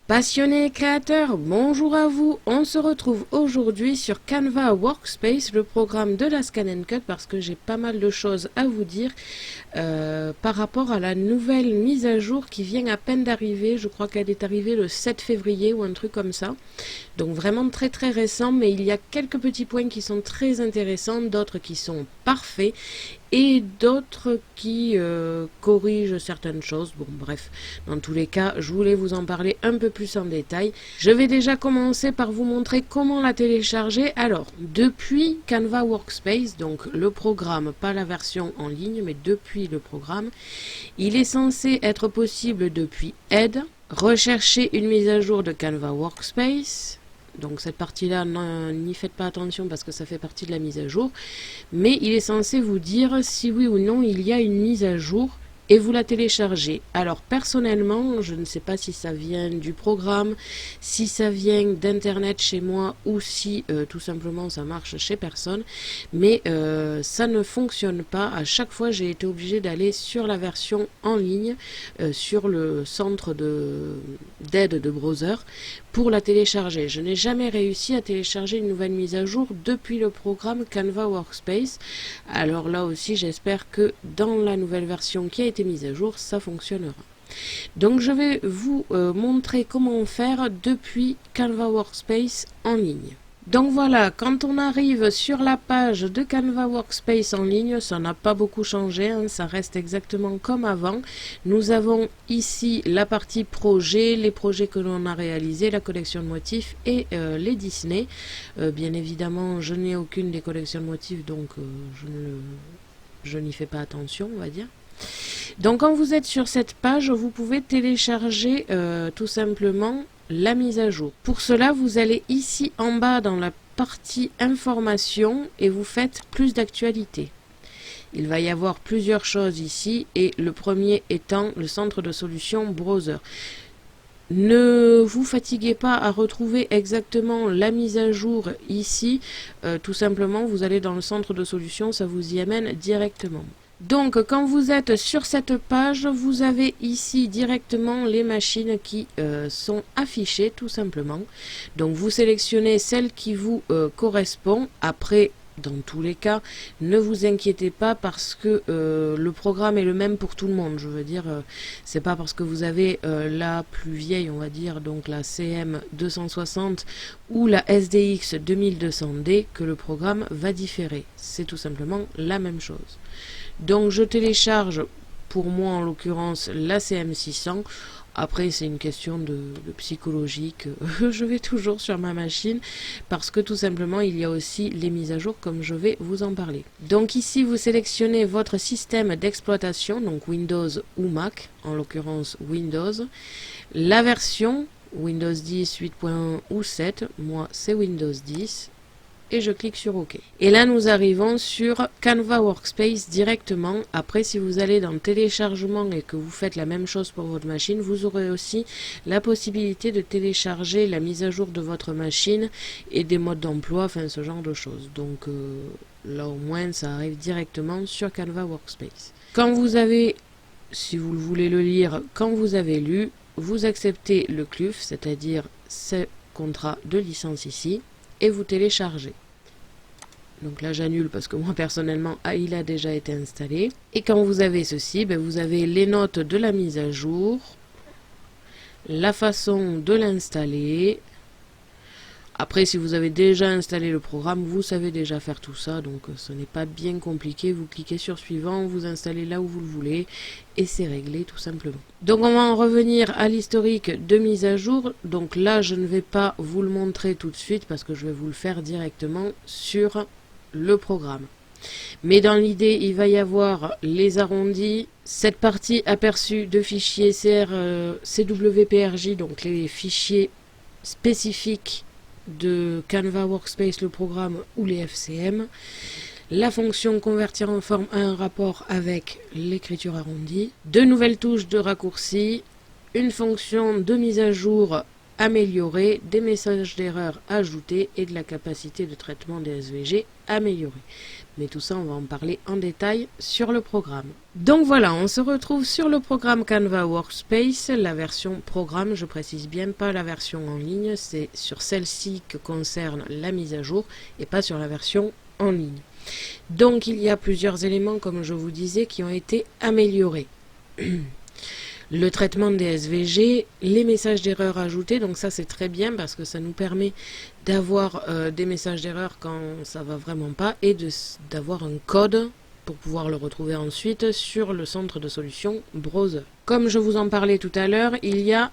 Passionnés et créateurs, bonjour à vous. On se retrouve aujourd'hui sur Canva Workspace, le programme de la Scan & Cut, parce que j'ai pas mal de choses à vous dire par rapport à la nouvelle mise à jour qui vient à peine d'arriver. Je crois qu'elle est arrivée le 7 février ou un truc comme ça. Donc vraiment très très récent, mais il y a quelques petits points qui sont très intéressants, d'autres qui sont parfaits et d'autres qui corrigent certaines choses. Bon bref, dans tous les cas, je voulais vous en parler un peu plus en détail. Je vais déjà commencer par vous montrer comment la télécharger. Alors, depuis Canva Workspace, donc le programme, pas la version en ligne, mais depuis le programme, il est censé être possible depuis Aide, rechercher une mise à jour de Canva Workspace. Donc cette partie-là, n'y faites pas attention parce que ça fait partie de la mise à jour. Mais il est censé vous dire si oui ou non il y a une mise à jour et vous la téléchargez. Alors personnellement, je ne sais pas si ça vient du programme, si ça vient d'internet chez moi ou si tout simplement ça marche chez personne. Mais ça ne fonctionne pas. À chaque fois, j'ai été obligée d'aller sur la version en ligne, sur le centre d'aide de browser pour la télécharger. Je n'ai jamais réussi à télécharger une nouvelle mise à jour depuis le programme Canva Workspace. Alors là aussi, j'espère que dans la nouvelle version qui a été mise à jour, ça fonctionnera. Donc je vais vous montrer comment faire depuis Canva Workspace en ligne. Donc voilà, quand on arrive sur la page de Canva Workspace en ligne, ça n'a pas beaucoup changé, hein, ça reste exactement comme avant. Nous avons ici la partie projet, les projets que l'on a réalisés, la collection de motifs et les Disney. Bien évidemment, je n'ai aucune des collections de motifs, donc je n'y fais pas attention, on va dire. Donc quand vous êtes sur cette page, vous pouvez télécharger tout simplement la mise à jour. Pour cela, vous allez ici en bas dans la partie information et vous faites plus d'actualité. Il va y avoir plusieurs choses ici et le premier étant le centre de solution browser. Ne vous fatiguez pas à retrouver exactement la mise à jour ici. Tout simplement, vous allez dans le centre de solution, ça vous y amène directement. Donc, quand vous êtes sur cette page, vous avez ici directement les machines qui sont affichées, tout simplement. Donc, vous sélectionnez celle qui vous correspond. Après, dans tous les cas, ne vous inquiétez pas parce que le programme est le même pour tout le monde. Je veux dire, c'est pas parce que vous avez la plus vieille, on va dire, donc la CM260 ou la SDX 2200D que le programme va différer. C'est tout simplement la même chose. Donc je télécharge, pour moi en l'occurrence, la CM600. Après c'est une question de psychologique, je vais toujours sur ma machine parce que tout simplement il y a aussi les mises à jour comme je vais vous en parler. Donc ici vous sélectionnez votre système d'exploitation, donc Windows ou Mac, en l'occurrence Windows, la version Windows 10, 8.1 ou 7, moi c'est Windows 10. Et je clique sur OK. Et là, nous arrivons sur Canva Workspace directement. Après, si vous allez dans téléchargement et que vous faites la même chose pour votre machine, vous aurez aussi la possibilité de télécharger la mise à jour de votre machine et des modes d'emploi, enfin ce genre de choses. Donc là, au moins, ça arrive directement sur Canva Workspace. Quand vous avez, si vous voulez le lire, quand vous avez lu, vous acceptez le CLUF, c'est-à-dire ce contrat de licence ici, et vous téléchargez. Donc là j'annule parce que moi personnellement il a déjà été installé. Et quand vous avez ceci, vous avez les notes de la mise à jour, la façon de l'installer. Après si vous avez déjà installé le programme, vous savez déjà faire tout ça, donc ce n'est pas bien compliqué. Vous cliquez sur suivant, vous installez là où vous le voulez et c'est réglé tout simplement. Donc on va en revenir à l'historique de mise à jour. Donc là je ne vais pas vous le montrer tout de suite parce que je vais vous le faire directement sur le programme. Mais dans l'idée il va y avoir les arrondis, cette partie aperçu de fichiers CWPRJ, donc les fichiers spécifiques de Canva Workspace, le programme ou les FCM, la fonction convertir en forme à un rapport avec l'écriture arrondie, de nouvelles touches de raccourci, une fonction de mise à jour améliorée, des messages d'erreur ajoutés et de la capacité de traitement des SVG améliorée. Mais tout ça, on va en parler en détail sur le programme. Donc voilà, on se retrouve sur le programme Canva Workspace, la version programme, je précise bien, pas la version en ligne, c'est sur celle-ci que concerne la mise à jour et pas sur la version en ligne. Donc il y a plusieurs éléments, comme je vous disais, qui ont été améliorés. Le traitement des SVG, les messages d'erreur ajoutés, donc ça c'est très bien parce que ça nous permet d'avoir des messages d'erreur quand ça va vraiment pas et d'avoir un code pour pouvoir le retrouver ensuite sur le centre de solution browser. Comme je vous en parlais tout à l'heure, il y a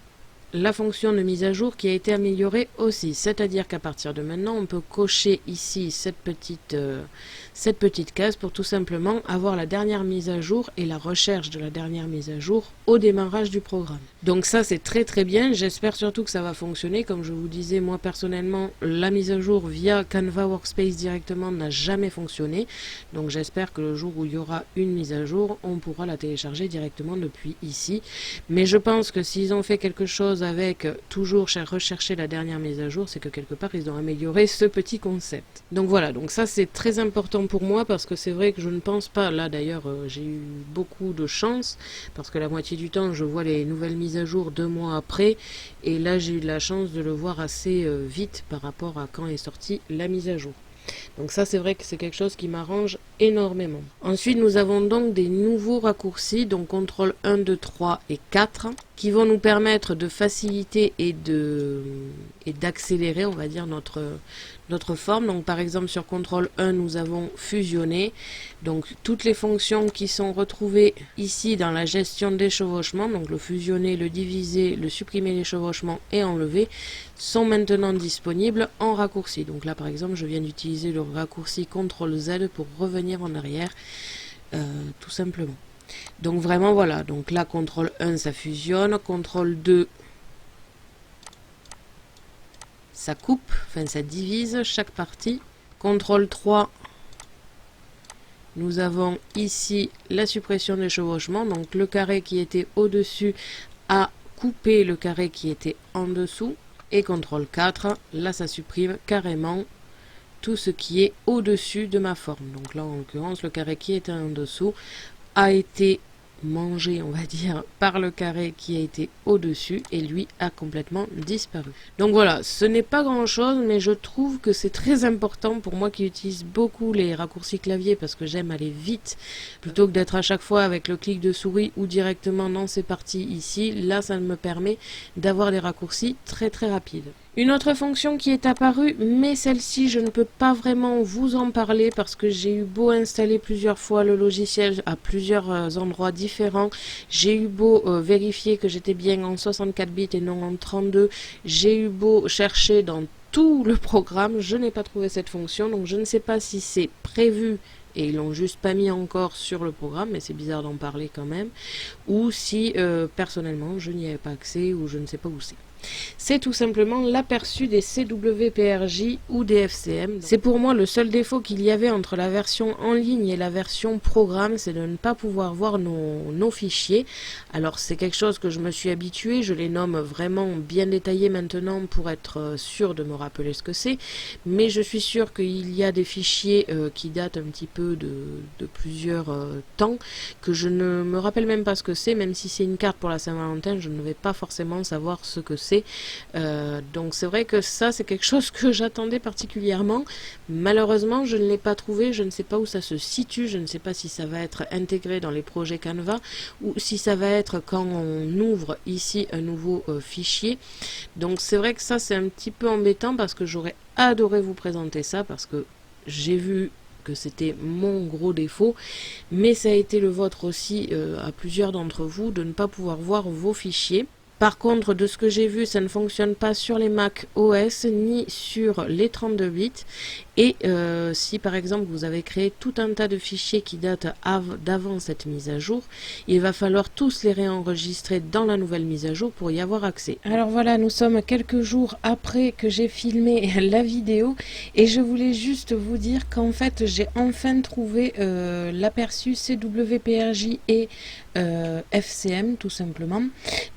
la fonction de mise à jour qui a été améliorée aussi, c'est-à-dire qu'à partir de maintenant, on peut cocher ici cette petite case pour tout simplement avoir la dernière mise à jour et la recherche de la dernière mise à jour au démarrage du programme. Donc ça c'est très très bien, j'espère surtout que ça va fonctionner. Comme je vous disais, moi personnellement, la mise à jour via Canva Workspace directement n'a jamais fonctionné, donc j'espère que le jour où il y aura une mise à jour, on pourra la télécharger directement depuis ici. Mais je pense que s'ils ont fait quelque chose avec toujours rechercher la dernière mise à jour, c'est que quelque part ils ont amélioré ce petit concept. Donc voilà, donc ça c'est très important pour moi parce que c'est vrai que je ne pense pas, là d'ailleurs j'ai eu beaucoup de chance parce que la moitié du temps je vois les nouvelles mises à jour 2 mois après et là j'ai eu de la chance de le voir assez vite par rapport à quand est sortie la mise à jour. Donc ça c'est vrai que c'est quelque chose qui m'arrange énormément. Ensuite nous avons donc des nouveaux raccourcis, donc contrôle 1, 2, 3 et 4 qui vont nous permettre de faciliter et d'accélérer on va dire notre forme. Donc par exemple sur contrôle 1 nous avons fusionné, donc toutes les fonctions qui sont retrouvées ici dans la gestion des chevauchements, donc le fusionner, le diviser, le supprimer les chevauchements et enlever, sont maintenant disponibles en raccourci. Donc là par exemple je viens d'utiliser le raccourci CTRL Z pour revenir en arrière tout simplement. Donc vraiment voilà, donc là CTRL 1 ça fusionne, CTRL 2 ça coupe, enfin ça divise chaque partie, CTRL 3 nous avons ici la suppression des chevauchements, donc le carré qui était au-dessus a coupé le carré qui était en dessous, et CTRL 4, là ça supprime carrément tout ce qui est au-dessus de ma forme. Donc là en l'occurrence le carré qui était en dessous a été mangé on va dire par le carré qui a été au-dessus et lui a complètement disparu. Donc voilà, ce n'est pas grand chose mais je trouve que c'est très important pour moi qui utilise beaucoup les raccourcis clavier parce que j'aime aller vite plutôt que d'être à chaque fois avec le clic de souris ou directement dans ces parties ici. Là ça me permet d'avoir des raccourcis très très rapides. Une autre fonction qui est apparue, mais celle-ci je ne peux pas vraiment vous en parler parce que j'ai eu beau installer plusieurs fois le logiciel à plusieurs endroits différents, j'ai eu beau vérifier que j'étais bien en 64 bits et non en 32, j'ai eu beau chercher dans tout le programme, je n'ai pas trouvé cette fonction, donc je ne sais pas si c'est prévu et ils l'ont juste pas mis encore sur le programme, mais c'est bizarre d'en parler quand même, ou si personnellement je n'y avais pas accès ou je ne sais pas où c'est. C'est tout simplement l'aperçu des CWPRJ ou des FCM. C'est pour moi le seul défaut qu'il y avait entre la version en ligne et la version programme, c'est de ne pas pouvoir voir nos fichiers. Alors c'est quelque chose que je me suis habituée, je les nomme vraiment bien détaillés maintenant pour être sûr de me rappeler ce que c'est, mais je suis sûre qu'il y a des fichiers qui datent un petit peu de plusieurs temps, que je ne me rappelle même pas ce que c'est, même si c'est une carte pour la Saint-Valentin, je ne vais pas forcément savoir ce que c'est. Donc c'est vrai que ça c'est quelque chose que j'attendais particulièrement. Malheureusement je ne l'ai pas trouvé, je ne sais pas où ça se situe, je ne sais pas si ça va être intégré dans les projets Canva ou si ça va être quand on ouvre ici un nouveau fichier. Donc c'est vrai que ça c'est un petit peu embêtant parce que j'aurais adoré vous présenter ça parce que j'ai vu que c'était mon gros défaut, mais ça a été le vôtre aussi à plusieurs d'entre vous de ne pas pouvoir voir vos fichiers. Par contre, de ce que j'ai vu, ça ne fonctionne pas sur les Mac OS ni sur les 32 bits. Et si par exemple vous avez créé tout un tas de fichiers qui datent d'avant cette mise à jour, il va falloir tous les réenregistrer dans la nouvelle mise à jour pour y avoir accès. Alors voilà, nous sommes quelques jours après que j'ai filmé la vidéo et je voulais juste vous dire qu'en fait j'ai enfin trouvé l'aperçu CWPRJ et FCM tout simplement.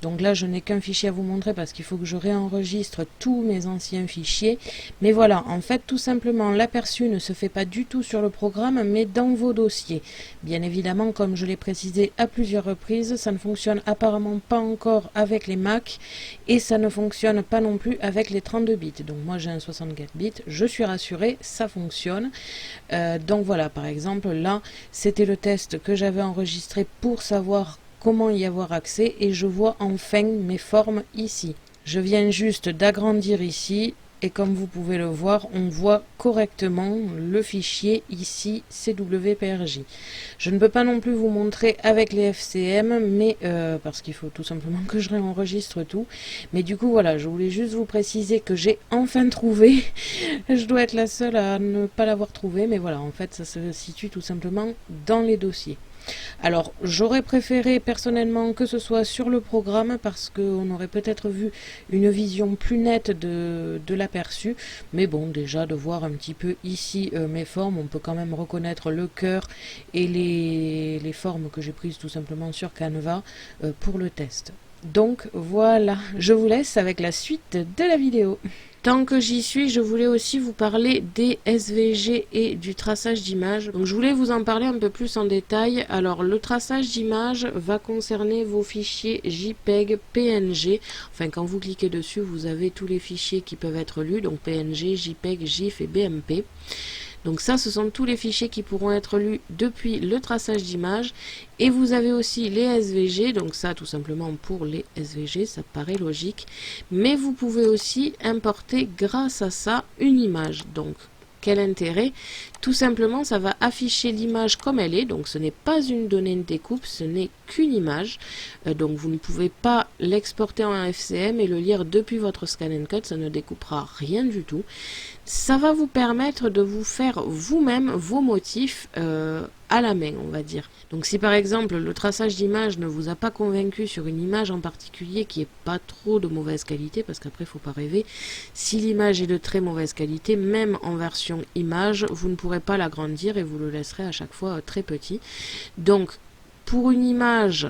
Donc là je n'ai qu'un fichier à vous montrer parce qu'il faut que je réenregistre tous mes anciens fichiers. Mais voilà, en fait tout simplement l'aperçu ne se fait pas du tout sur le programme mais dans vos dossiers. Bien évidemment, comme je l'ai précisé à plusieurs reprises, ça ne fonctionne apparemment pas encore avec les Mac et ça ne fonctionne pas non plus avec les 32 bits. Donc moi j'ai un 64 bits, je suis rassurée, ça fonctionne. Donc voilà, par exemple là c'était le test que j'avais enregistré pour savoir comment y avoir accès et je vois enfin mes formes ici. Je viens juste d'agrandir ici et comme vous pouvez le voir, on voit correctement le fichier ici CWPRJ. Je ne peux pas non plus vous montrer avec les FCM, mais parce qu'il faut tout simplement que je réenregistre tout. Mais du coup voilà, je voulais juste vous préciser que j'ai enfin trouvé. Je dois être la seule à ne pas l'avoir trouvé, mais voilà, en fait ça se situe tout simplement dans les dossiers. Alors, j'aurais préféré personnellement que ce soit sur le programme parce qu'on aurait peut-être vu une vision plus nette de l'aperçu. Mais bon, déjà de voir un petit peu ici mes formes, on peut quand même reconnaître le cœur et les formes que j'ai prises tout simplement sur Canva pour le test. Donc voilà, je vous laisse avec la suite de la vidéo. Tant que j'y suis, je voulais aussi vous parler des SVG et du traçage d'images. Donc je voulais vous en parler un peu plus en détail. Alors le traçage d'images va concerner vos fichiers JPEG, PNG. Enfin quand vous cliquez dessus, vous avez tous les fichiers qui peuvent être lus. Donc PNG, JPEG, GIF et BMP. Donc ça, ce sont tous les fichiers qui pourront être lus depuis le traçage d'image. Et vous avez aussi les SVG, donc ça tout simplement pour les SVG, ça paraît logique. Mais vous pouvez aussi importer grâce à ça une image. Donc quel intérêt? Tout simplement, ça va afficher l'image comme elle est, donc ce n'est pas une donnée de découpe, ce n'est qu'une image. Donc vous ne pouvez pas l'exporter en FCM et le lire depuis votre Scan & Cut, ça ne découpera rien du tout. Ça va vous permettre de vous faire vous-même vos motifs à la main, on va dire. Donc si par exemple le traçage d'image ne vous a pas convaincu sur une image en particulier qui est pas trop de mauvaise qualité, parce qu'après il ne faut pas rêver, si l'image est de très mauvaise qualité, même en version image, vous ne pourrez pas l'agrandir et vous le laisserez à chaque fois très petit. Donc pour une image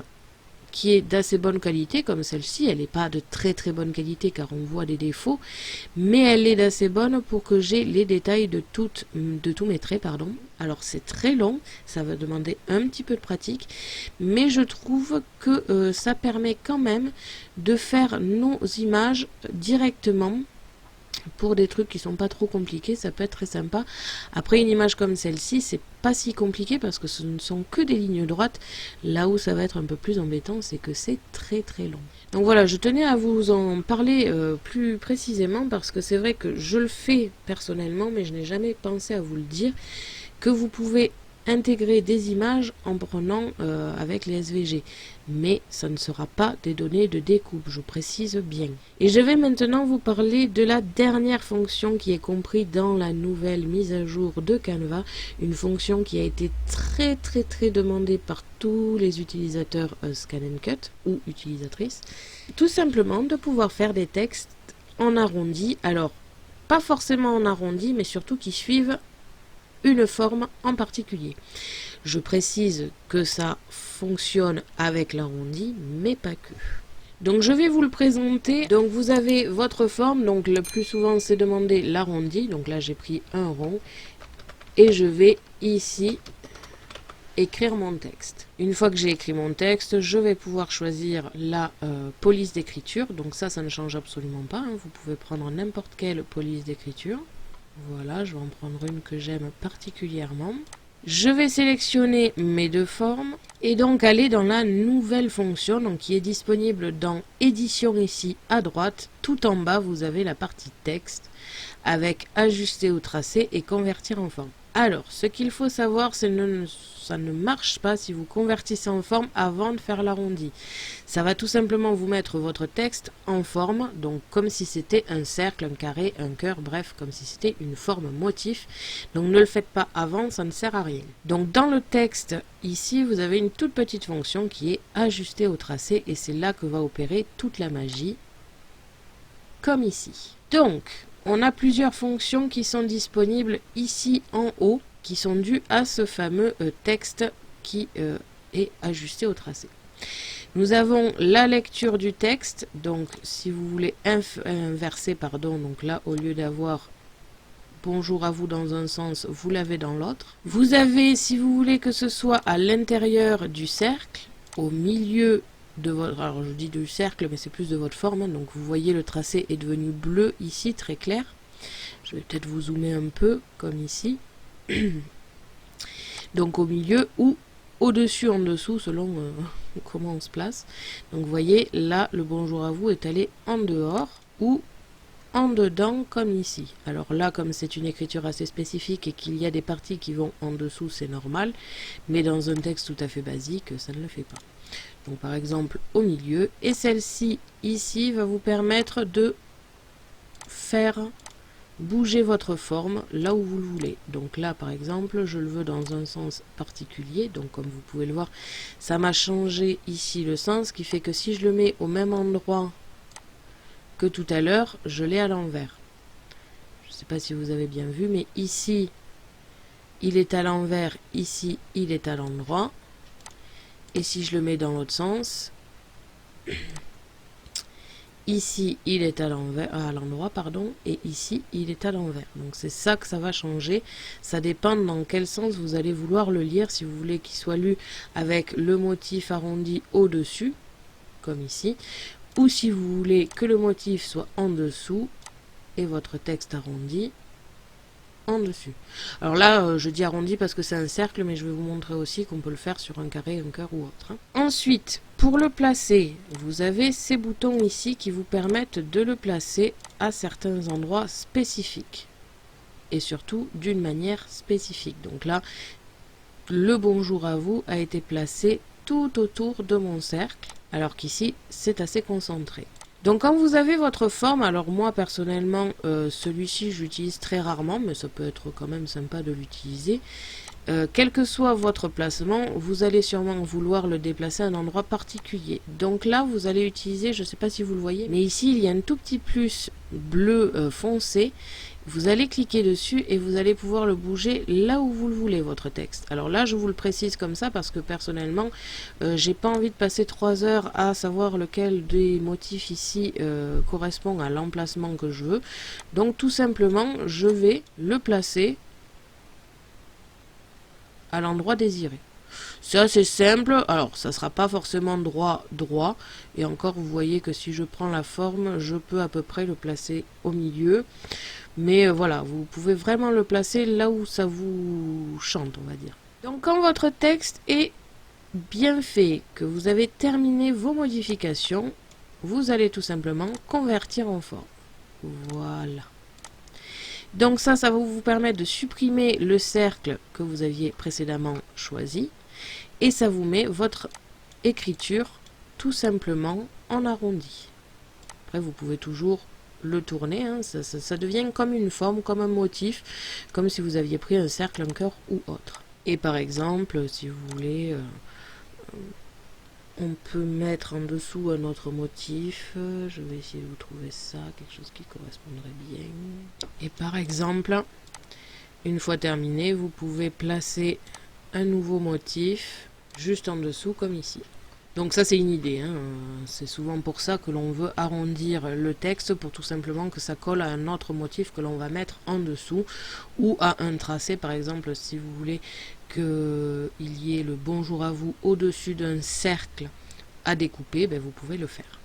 qui est d'assez bonne qualité comme celle-ci, elle n'est pas de très très bonne qualité car on voit des défauts, mais elle est d'assez bonne pour que j'ai les détails de tous mes traits, pardon. Alors c'est très long, ça va demander un petit peu de pratique, mais je trouve que ça permet quand même de faire nos images directement. Pour des trucs qui sont pas trop compliqués, ça peut être très sympa. Après une image comme celle-ci, c'est pas si compliqué parce que ce ne sont que des lignes droites. Là où ça va être un peu plus embêtant, c'est que c'est très très long. Donc voilà, je tenais à vous en parler plus précisément parce que c'est vrai que je le fais personnellement, mais je n'ai jamais pensé à vous le dire, que vous pouvez intégrer des images en prenant avec les SVG. Mais ça ne sera pas des données de découpe, je précise bien. Et je vais maintenant vous parler de la dernière fonction qui est comprise dans la nouvelle mise à jour de Canva, une fonction qui a été très demandée par tous les utilisateurs Scan & Cut ou utilisatrices, tout simplement de pouvoir faire des textes en arrondi, alors pas forcément en arrondi, mais surtout qui suivent une forme en particulier. Je précise que ça fonctionne avec l'arrondi, mais pas que. Donc je vais vous le présenter. Donc vous avez votre forme, donc le plus souvent c'est demandé l'arrondi. Donc là j'ai pris un rond et je vais ici écrire mon texte. Une fois que j'ai écrit mon texte, je vais pouvoir choisir la police d'écriture. Donc ça ne change absolument pas, hein. Vous pouvez prendre n'importe quelle police d'écriture. Voilà, je vais en prendre une que j'aime particulièrement. Je vais sélectionner mes deux formes et donc aller dans la nouvelle fonction donc qui est disponible dans édition ici à droite. Tout en bas, vous avez la partie texte avec ajuster ou tracer et convertir en forme. Alors, ce qu'il faut savoir, c'est que ça ne marche pas si vous convertissez en forme avant de faire l'arrondi. Ça va tout simplement vous mettre votre texte en forme, donc comme si c'était un cercle, un carré, un cœur, bref, comme si c'était une forme motif. Donc ne le faites pas avant, ça ne sert à rien. Donc dans le texte, ici, vous avez une toute petite fonction qui est ajuster au tracé et c'est là que va opérer toute la magie, comme ici. Donc, on a plusieurs fonctions qui sont disponibles ici en haut, qui sont dues à ce fameux texte qui et ajuster au tracé. Nous avons la lecture du texte, donc si vous voulez inverser, pardon, donc là au lieu d'avoir bonjour à vous dans un sens, vous l'avez dans l'autre. Vous avez, si vous voulez que ce soit à l'intérieur du cercle, au milieu de votre, alors je dis du cercle, mais c'est plus de votre forme, hein, donc vous voyez le tracé est devenu bleu ici, très clair. Je vais peut-être vous zoomer un peu, comme ici. Donc au milieu ou au-dessus, en dessous, selon comment on se place. Donc vous voyez, là, le bonjour à vous est allé en dehors ou en dedans, comme ici. Alors là, comme c'est une écriture assez spécifique et qu'il y a des parties qui vont en dessous, c'est normal. Mais dans un texte tout à fait basique, ça ne le fait pas. Donc par exemple, au milieu. Et celle-ci, ici, va vous permettre de faire bouger votre forme là où vous le voulez. Donc là, par exemple, je le veux dans un sens particulier. Donc comme vous pouvez le voir, ça m'a changé ici le sens, ce qui fait que si je le mets au même endroit que tout à l'heure, je l'ai à l'envers. Je ne sais pas si vous avez bien vu, mais ici, il est à l'envers, ici, il est à l'endroit. Et si je le mets dans l'autre sens, ici, il est à l'endroit, pardon, et ici, il est à l'envers. Donc c'est ça que ça va changer. Ça dépend dans quel sens vous allez vouloir le lire. Si vous voulez qu'il soit lu avec le motif arrondi au-dessus, comme ici, ou si vous voulez que le motif soit en dessous et votre texte arrondi en dessus. Alors là, je dis arrondi parce que c'est un cercle, mais je vais vous montrer aussi qu'on peut le faire sur un carré, un cœur ou autre. Ensuite, pour le placer, vous avez ces boutons ici qui vous permettent de le placer à certains endroits spécifiques. Et surtout, d'une manière spécifique. Donc là, le bonjour à vous a été placé tout autour de mon cercle, alors qu'ici, c'est assez concentré. Donc quand vous avez votre forme, alors moi personnellement celui-ci je l'utilise très rarement, mais ça peut être quand même sympa de l'utiliser. Quel que soit votre placement, vous allez sûrement vouloir le déplacer à un endroit particulier. Donc là vous allez utiliser, je ne sais pas si vous le voyez, mais ici il y a un tout petit plus bleu foncé. Vous allez cliquer dessus et vous allez pouvoir le bouger là où vous le voulez, votre texte. Alors là, je vous le précise comme ça parce que personnellement, j'ai pas envie de passer 3 heures à savoir lequel des motifs ici correspond à l'emplacement que je veux. Donc tout simplement, je vais le placer à l'endroit désiré. C'est assez simple, alors ça sera pas forcément droit, et encore vous voyez que si je prends la forme, je peux à peu près le placer au milieu. Mais voilà, vous pouvez vraiment le placer là où ça vous chante, on va dire. Donc quand votre texte est bien fait, que vous avez terminé vos modifications, vous allez tout simplement convertir en forme. Voilà. Donc ça va vous permettre de supprimer le cercle que vous aviez précédemment choisi. Et ça vous met votre écriture tout simplement en arrondi. Après, vous pouvez toujours le tourner, hein, ça devient comme une forme, comme un motif, comme si vous aviez pris un cercle, un cœur ou autre. Et par exemple, si vous voulez, on peut mettre en dessous un autre motif. Je vais essayer de vous trouver ça, quelque chose qui correspondrait bien. Et par exemple, une fois terminé, vous pouvez placer un nouveau motif juste en dessous, comme ici. Donc ça c'est une idée, hein. C'est souvent pour ça que l'on veut arrondir le texte, pour tout simplement que ça colle à un autre motif que l'on va mettre en dessous, ou à un tracé par exemple, si vous voulez qu'il y ait le bonjour à vous au-dessus d'un cercle à découper, ben vous pouvez le faire.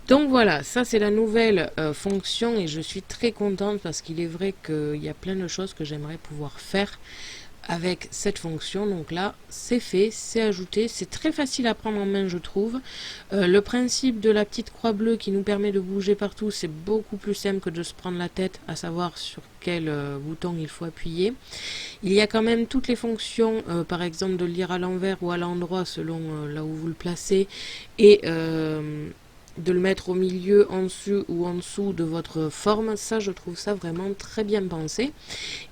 Donc voilà, ça c'est la nouvelle fonction et je suis très contente parce qu'il est vrai qu'il y a plein de choses que j'aimerais pouvoir faire avec cette fonction. Donc là c'est fait, c'est ajouté, c'est très facile à prendre en main je trouve. Le principe de la petite croix bleue qui nous permet de bouger partout, c'est beaucoup plus simple que de se prendre la tête à savoir sur quel bouton il faut appuyer. Il y a quand même toutes les fonctions, par exemple de lire à l'envers ou à l'endroit selon là où vous le placez, et de le mettre au milieu, en dessus ou en dessous de votre forme. Ça je trouve ça vraiment très bien pensé,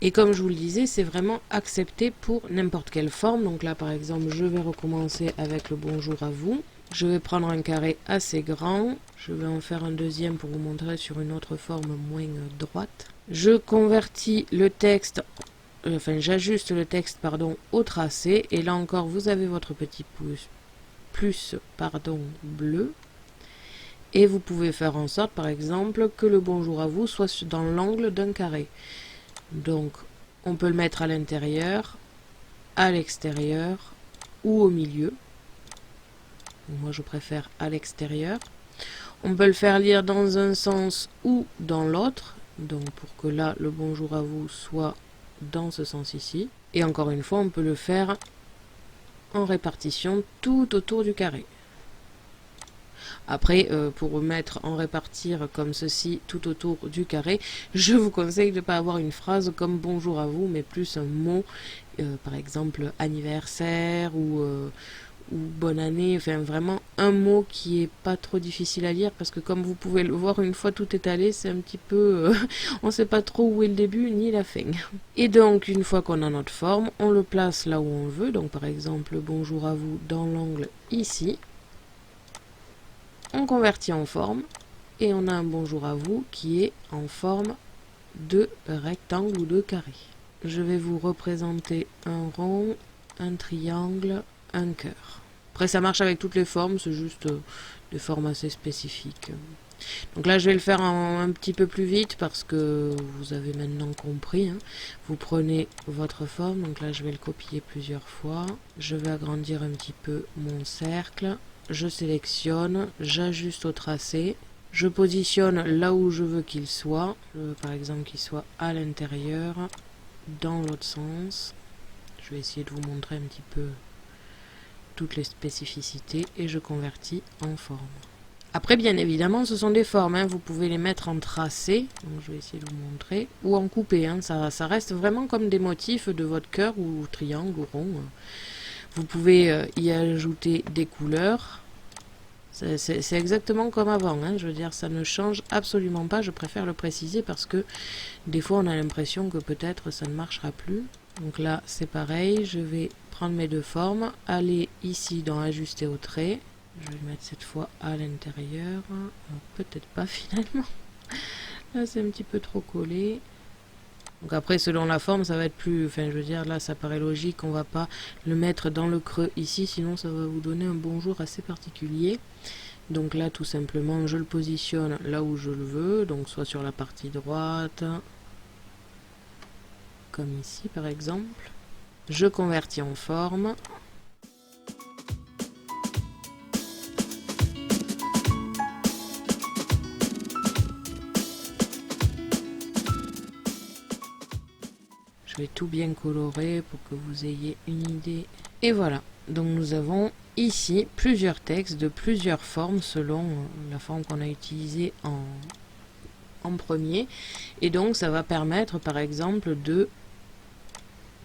et comme je vous le disais, c'est vraiment accepté pour n'importe quelle forme. Donc là par exemple je vais recommencer avec le bonjour à vous. Je vais prendre un carré assez grand, je vais en faire un deuxième pour vous montrer sur une autre forme moins droite. Je convertis le texte enfin j'ajuste le texte pardon au tracé, et là encore vous avez votre petit plus pardon bleu, et vous pouvez faire en sorte par exemple que le bonjour à vous soit dans l'angle d'un carré. Donc on peut le mettre à l'intérieur, à l'extérieur ou au milieu. Moi je préfère à l'extérieur. On peut le faire lire dans un sens ou dans l'autre, donc pour que là le bonjour à vous soit dans ce sens ici. Et encore une fois on peut le faire en répartition tout autour du carré. Après, pour mettre en répartir comme ceci tout autour du carré, je vous conseille de ne pas avoir une phrase comme bonjour à vous, mais plus un mot, par exemple anniversaire ou bonne année, enfin vraiment un mot qui est pas trop difficile à lire, parce que comme vous pouvez le voir, une fois tout étalé, c'est un petit peu on sait pas trop où est le début ni la fin. Et donc une fois qu'on a notre forme, on le place là où on veut, donc par exemple bonjour à vous dans l'angle ici, on convertit en forme et on a un bonjour à vous qui est en forme de rectangle ou de carré. Je vais vous représenter un rond, un triangle, un cœur. Après ça marche avec toutes les formes, c'est juste des formes assez spécifiques. Donc là je vais le faire un petit peu plus vite parce que vous avez maintenant compris, hein. Vous prenez votre forme, donc là je vais le copier plusieurs fois. Je vais agrandir un petit peu mon cercle. Je sélectionne, j'ajuste au tracé. Je positionne là où je veux qu'il soit. Je veux par exemple qu'il soit à l'intérieur, dans l'autre sens. Je vais essayer de vous montrer un petit peu toutes les spécificités et je convertis en forme. Après, bien évidemment, ce sont des formes, hein. Vous pouvez les mettre en tracé, donc je vais essayer de vous montrer, ou en coupé, hein. Ça reste vraiment comme des motifs de votre cœur ou triangle ou rond. Vous pouvez y ajouter des couleurs. C'est exactement comme avant, hein. Je veux dire, ça ne change absolument pas. Je préfère le préciser parce que des fois, on a l'impression que peut-être ça ne marchera plus. Donc là, c'est pareil. Je vais prendre mes deux formes, aller ici dans ajuster au trait. Je vais le mettre cette fois à l'intérieur. Peut-être pas finalement. Là, c'est un petit peu trop collé. Donc après, selon la forme, ça va être plus... Enfin, je veux dire, là, ça paraît logique. On va pas le mettre dans le creux ici, sinon ça va vous donner un bonjour assez particulier. Donc là, tout simplement, je le positionne là où je le veux. Donc soit sur la partie droite, comme ici, par exemple. Je convertis en forme. Je vais tout bien colorer pour que vous ayez une idée. Et voilà, donc nous avons ici plusieurs textes de plusieurs formes selon la forme qu'on a utilisée en premier. Et donc ça va permettre par exemple de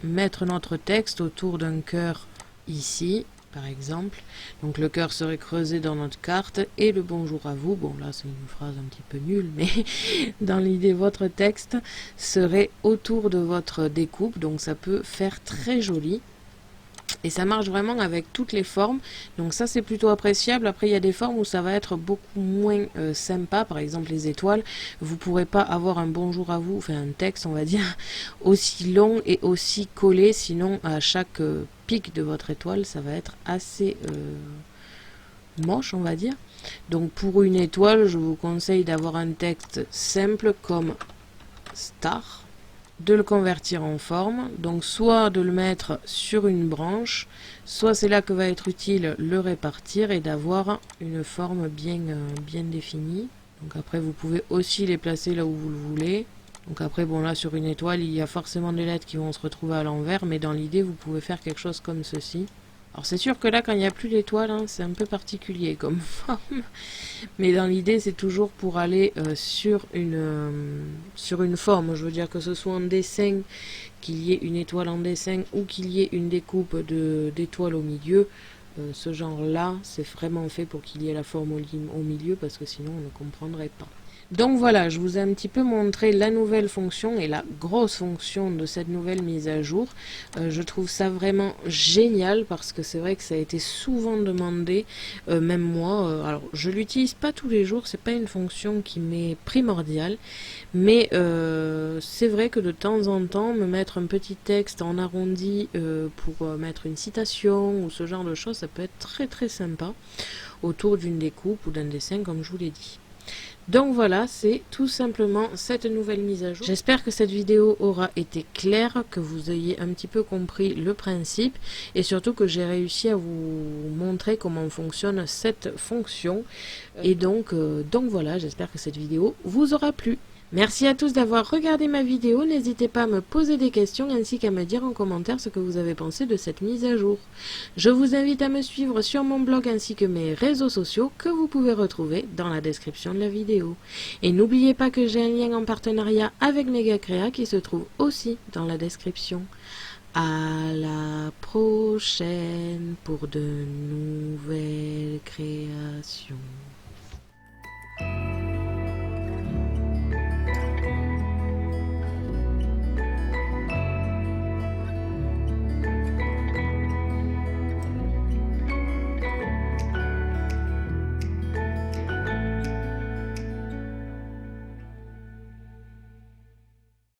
mettre notre texte autour d'un cœur ici, par exemple. Donc le cœur serait creusé dans notre carte et le bonjour à vous, bon là c'est une phrase un petit peu nulle, mais dans l'idée votre texte serait autour de votre découpe, donc ça peut faire très joli. Et ça marche vraiment avec toutes les formes, donc ça c'est plutôt appréciable. Après il y a des formes où ça va être beaucoup moins sympa, par exemple les étoiles. Vous ne pourrez pas avoir un bonjour à vous, enfin un texte on va dire, aussi long et aussi collé, sinon à chaque pic de votre étoile ça va être assez moche on va dire. Donc pour une étoile je vous conseille d'avoir un texte simple comme star, de le convertir en forme, donc soit de le mettre sur une branche, soit c'est là que va être utile le répartir et d'avoir une forme bien définie. Donc après vous pouvez aussi les placer là où vous le voulez. Donc après bon là sur une étoile il y a forcément des lettres qui vont se retrouver à l'envers, mais dans l'idée vous pouvez faire quelque chose comme ceci. Alors c'est sûr que là quand il n'y a plus d'étoiles, hein, c'est un peu particulier comme forme, mais dans l'idée c'est toujours pour aller sur une forme. Je veux dire que ce soit en dessin, qu'il y ait une étoile en dessin ou qu'il y ait une découpe d'étoiles au milieu, ce genre là c'est vraiment fait pour qu'il y ait la forme au milieu, parce que sinon on ne comprendrait pas. Donc voilà, je vous ai un petit peu montré la nouvelle fonction et la grosse fonction de cette nouvelle mise à jour. Je trouve ça vraiment génial parce que c'est vrai que ça a été souvent demandé, même moi. Alors je l'utilise pas tous les jours, c'est pas une fonction qui m'est primordiale, mais c'est vrai que de temps en temps, me mettre un petit texte en arrondi pour mettre une citation ou ce genre de choses, ça peut être très très sympa autour d'une découpe ou d'un dessin comme je vous l'ai dit. Donc voilà, c'est tout simplement cette nouvelle mise à jour. J'espère que cette vidéo aura été claire, que vous ayez un petit peu compris le principe et surtout que j'ai réussi à vous montrer comment fonctionne cette fonction. Et donc voilà, j'espère que cette vidéo vous aura plu. Merci à tous d'avoir regardé ma vidéo, n'hésitez pas à me poser des questions ainsi qu'à me dire en commentaire ce que vous avez pensé de cette mise à jour. Je vous invite à me suivre sur mon blog ainsi que mes réseaux sociaux que vous pouvez retrouver dans la description de la vidéo. Et n'oubliez pas que j'ai un lien en partenariat avec Megacrea qui se trouve aussi dans la description. À la prochaine pour de nouvelles créations.